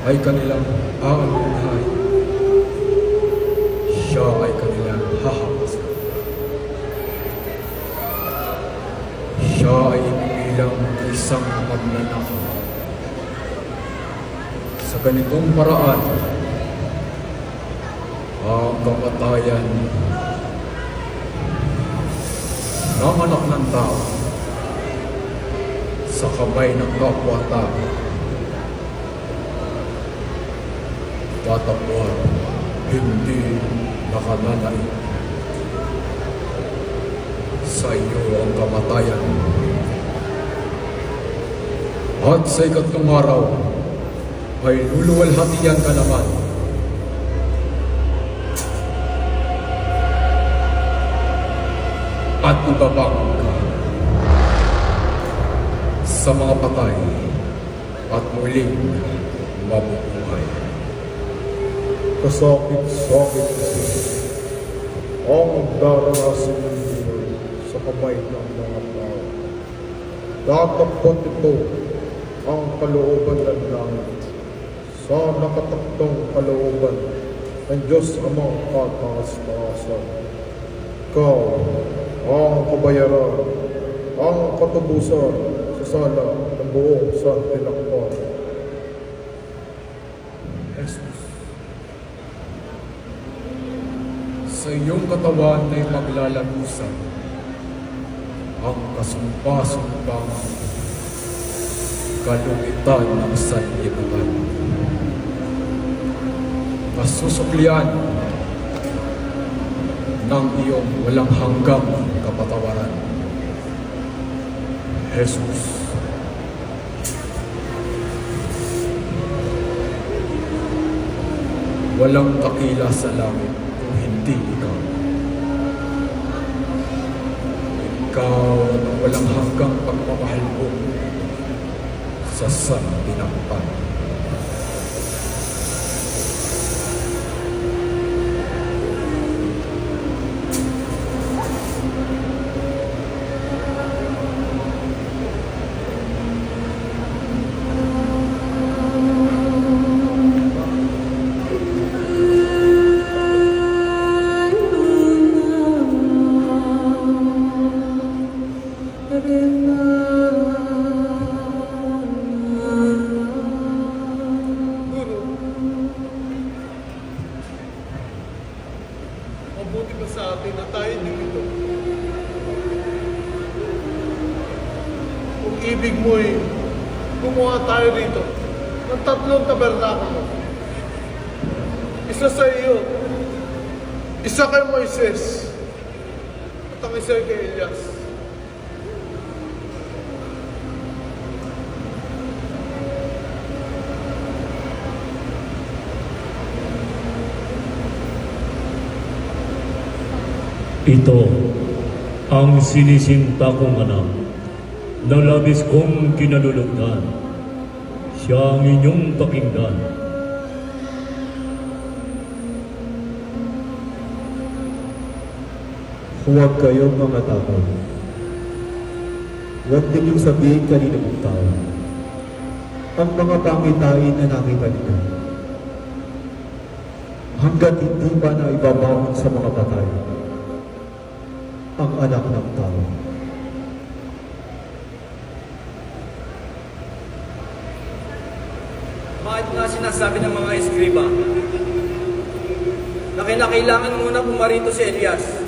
ay kanilang aalunhay. Siya ay kanilang hahawasan. Siya ay ibilang isang magnanakaw. Sa ganitong paraan, ang kamatayan ng anak ng tao sa kamay ng kapwa-tao tatapwat hindi nakananaig. Sa iyo ang kamatayan. At sa ikatlong araw ay luluwalhatian ka naman. At ibabangon ka sa mga patay at muling mabubuhay. Kasakit-sakit kasi ang daranasin ng buhay sa kamay ng mga tao. Tatapot ito ang kalooban ng langit sa nakataktong kalooban ng Diyos Amang kataas-taasan. Ikaw ang kabayaran, ang katubusan sa sala ng buong santinakpan. Jesus, sa iyong katawan ay maglalagusan ang kasumpa-sumpang kalugitan ng sanlibutan. Masusuklian ng iyong walang hanggang kapatawaran. Jesus, walang kakila sa langit kung hindi ikaw. Ikaw ang walang hanggang pagmamahal mo sa sanlibutan. Mabuti pa sa atin na tayo dito. Kung ibig mo'y gumawa tayo rito ng 3 tabernakulo. Isa sa iyo, isa kay Moises, at ang isa kay Elias. Ito ang sinisinta kong anak na labis kong kinalulugdan. Siya ang inyong pakinggan. Huwag kayong mga tao. Huwag ninyong sabihin kanino mong tao. Ang mga pangitain na nakita ninyo, hanggat hindi ba na ibabangon sa mga patay ang anak ng tao. Bakit nga sinasabi ng mga eskriba na kinakailangan muna pumarito si Elias?